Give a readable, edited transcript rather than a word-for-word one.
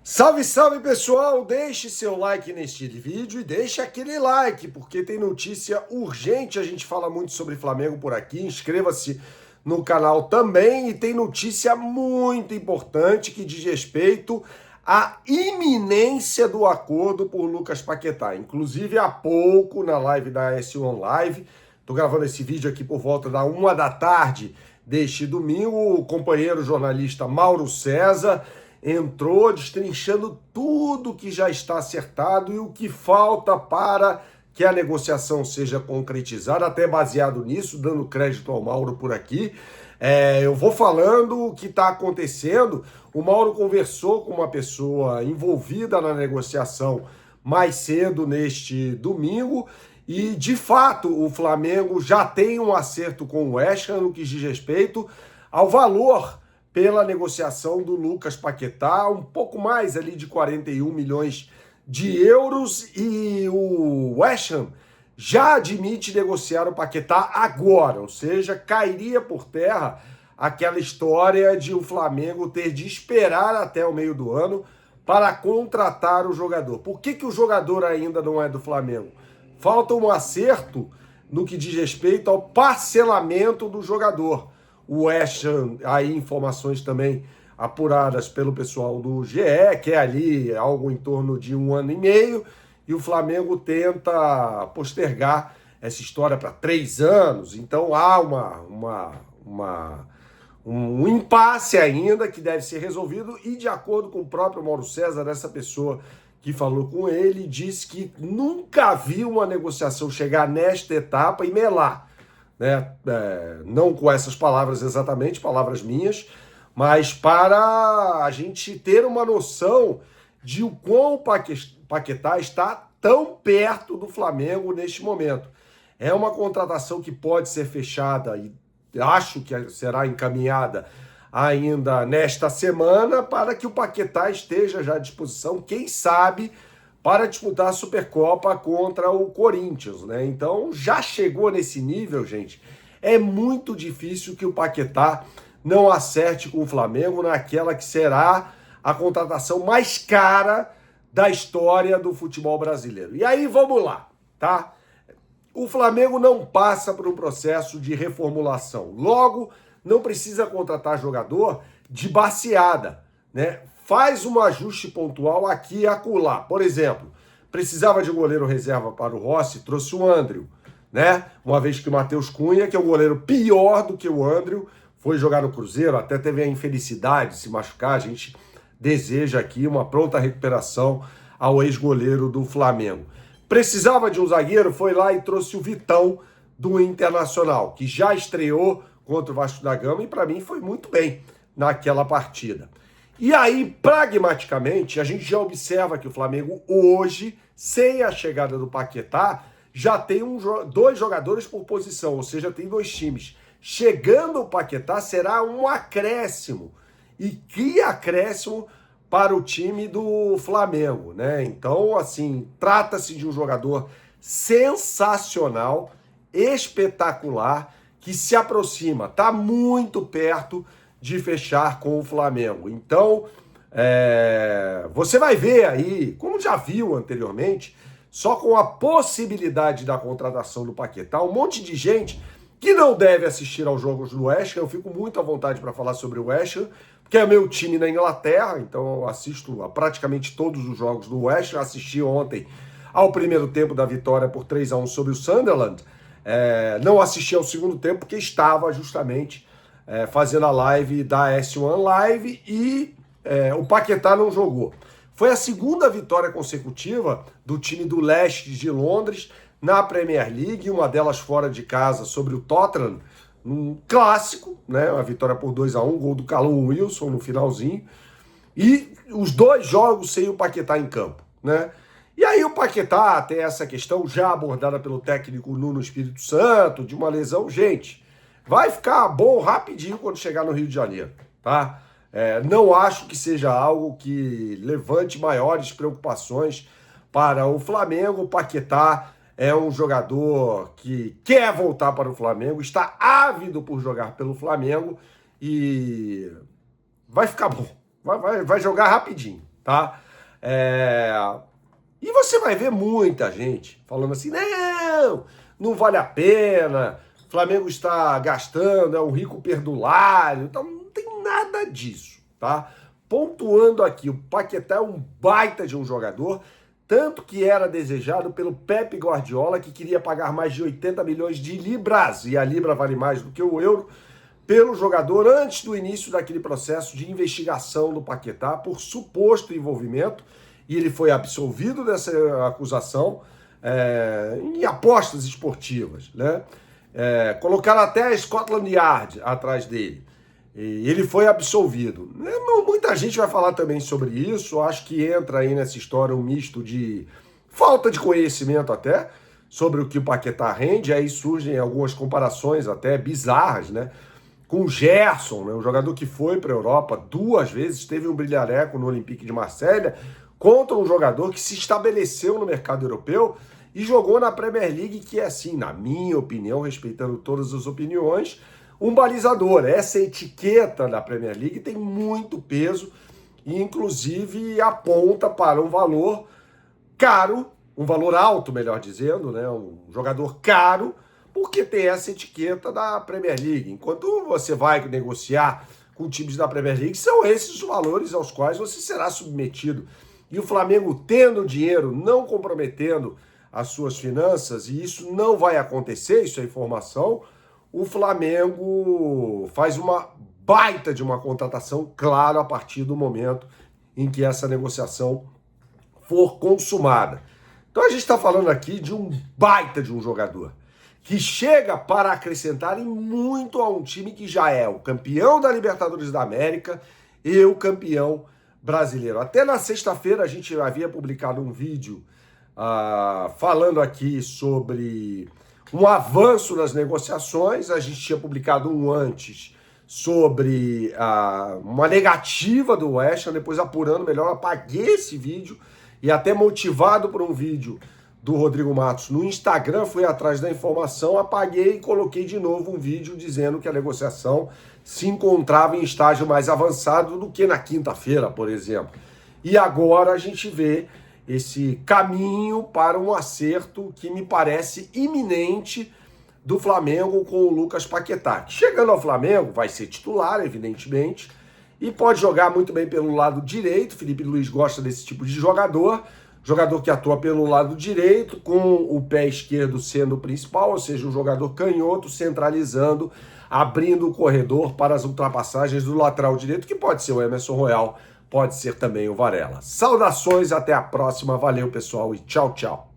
Salve, salve pessoal! Deixe seu like neste vídeo e deixe aquele like, porque tem notícia urgente. A gente fala muito sobre Flamengo por aqui. Inscreva-se no canal também e tem notícia muito importante que diz respeito à iminência do acordo por Lucas Paquetá. Inclusive, há pouco, na live da S1 Live, estou gravando esse vídeo aqui por volta da 1 da tarde deste domingo, o companheiro jornalista Mauro César entrou destrinchando tudo que já está acertado e o que falta para que a negociação seja concretizada, até baseado nisso, dando crédito ao Mauro por aqui. Eu vou falando o que está acontecendo. O Mauro conversou com uma pessoa envolvida na negociação mais cedo neste domingo e, de fato, o Flamengo já tem um acerto com o West Ham no que diz respeito ao valor pela negociação do Lucas Paquetá, um pouco mais ali de 41 milhões de euros, e o West Ham já admite negociar o Paquetá agora, ou seja, cairia por terra aquela história de o Flamengo ter de esperar até o meio do ano para contratar o jogador. Por que o jogador ainda não é do Flamengo? Falta um acerto no que diz respeito ao parcelamento do jogador. O West Ham, aí informações também apuradas pelo pessoal do GE, que é ali algo em torno de 1 ano e meio, e o Flamengo tenta postergar essa história para 3 anos. Então há um impasse ainda que deve ser resolvido, e de acordo com o próprio Mauro César, essa pessoa que falou com ele, disse que nunca viu uma negociação chegar nesta etapa e melar. Né? Não com essas palavras exatamente, palavras minhas, mas para a gente ter uma noção de o quão o Paquetá está tão perto do Flamengo neste momento. É uma contratação que pode ser fechada e acho que será encaminhada ainda nesta semana para que o Paquetá esteja já à disposição, quem sabe, para disputar a Supercopa contra o Corinthians, né? Então, já chegou nesse nível, gente. É muito difícil que o Paquetá não acerte com o Flamengo naquela que será a contratação mais cara da história do futebol brasileiro. E aí, vamos lá, tá? O Flamengo não passa por um processo de reformulação. Logo, não precisa contratar jogador de baseada, né? Faz um ajuste pontual aqui e acolá. Por exemplo, precisava de um goleiro reserva para o Rossi, trouxe o Andriu, né? Uma vez que o Matheus Cunha, que é um goleiro pior do que o Andriu, foi jogar no Cruzeiro, até teve a infelicidade de se machucar. A gente deseja aqui uma pronta recuperação ao ex-goleiro do Flamengo. Precisava de um zagueiro, foi lá e trouxe o Vitão do Internacional, que já estreou contra o Vasco da Gama e para mim foi muito bem naquela partida. E aí, pragmaticamente, a gente já observa que o Flamengo hoje, sem a chegada do Paquetá, já tem dois jogadores por posição, ou seja, tem 2 times. Chegando o Paquetá será um acréscimo. E que acréscimo para o time do Flamengo, né? Então, assim, trata-se de um jogador sensacional, espetacular, que se aproxima, está muito perto de fechar com o Flamengo. Então, você vai ver aí, como já viu anteriormente, só com a possibilidade da contratação do Paquetá, um monte de gente que não deve assistir aos jogos do West Ham. Eu fico muito à vontade para falar sobre o West Ham, porque é meu time na Inglaterra, então eu assisto a praticamente todos os jogos do West Ham. Assisti ontem ao primeiro tempo da vitória por 3-1 sobre o Sunderland. Não assisti ao segundo tempo porque estava justamente fazendo a live da S1 Live e o Paquetá não jogou. Foi a segunda vitória consecutiva do time do leste de Londres na Premier League, uma delas fora de casa sobre o Tottenham, um clássico, né? Uma vitória por 2-1, gol do Callum Wilson no finalzinho, e os 2 jogos sem o Paquetá em campo, né? E aí o Paquetá tem essa questão já abordada pelo técnico Nuno Espírito Santo, de uma lesão. Gente, vai ficar bom rapidinho quando chegar no Rio de Janeiro, tá? Não acho que seja algo que levante maiores preocupações para o Flamengo. O Paquetá é um jogador que quer voltar para o Flamengo, está ávido por jogar pelo Flamengo e vai ficar bom. Vai jogar rapidinho. tá? E você vai ver muita gente falando assim, não vale a pena, o Flamengo está gastando, é um rico perdulário, então não tem nada disso, tá? Pontuando aqui, o Paquetá é um baita de um jogador, tanto que era desejado pelo Pepe Guardiola, que queria pagar mais de 80 milhões de libras, e a libra vale mais do que o euro, pelo jogador antes do início daquele processo de investigação do Paquetá por suposto envolvimento, e ele foi absolvido dessa acusação em apostas esportivas, né? Colocaram até a Scotland Yard atrás dele. E ele foi absolvido. Muita gente vai falar também sobre isso. Acho que entra aí nessa história um misto de falta de conhecimento até sobre o que o Paquetá rende. Aí surgem algumas comparações até bizarras, né? Com o Gerson, né? Um jogador que foi para a Europa 2 vezes, teve um brilhareco no Olympique de Marselha, contra um jogador que se estabeleceu no mercado europeu e jogou na Premier League, que é assim, na minha opinião, respeitando todas as opiniões, um balizador. Essa etiqueta da Premier League tem muito peso e, inclusive, aponta para um valor caro, um valor alto, melhor dizendo, né? Um jogador caro, porque tem essa etiqueta da Premier League. Enquanto você vai negociar com times da Premier League, são esses os valores aos quais você será submetido. E o Flamengo tendo dinheiro, não comprometendo as suas finanças, e isso não vai acontecer, isso é informação, o Flamengo faz uma baita de uma contratação, claro, a partir do momento em que essa negociação for consumada. Então a gente está falando aqui de um baita de um jogador, que chega para acrescentar em muito a um time que já é o campeão da Libertadores da América e o campeão brasileiro. Até na sexta-feira a gente havia publicado um vídeo falando aqui sobre um avanço nas negociações. A gente tinha publicado um antes sobre uma negativa do West Ham, depois apurando melhor, eu apaguei esse vídeo e até motivado por um vídeo do Rodrigo Matos no Instagram, fui atrás da informação, apaguei e coloquei de novo um vídeo dizendo que a negociação se encontrava em estágio mais avançado do que na quinta-feira, por exemplo. E agora a gente vê esse caminho para um acerto que me parece iminente do Flamengo com o Lucas Paquetá. Chegando ao Flamengo, vai ser titular, evidentemente, e pode jogar muito bem pelo lado direito. Felipe Luiz gosta desse tipo de jogador que atua pelo lado direito, com o pé esquerdo sendo o principal, ou seja, um jogador canhoto, centralizando, abrindo o corredor para as ultrapassagens do lateral direito, que pode ser o Emerson Royal, pode ser também o Varela. Saudações, até a próxima, valeu pessoal e tchau, tchau.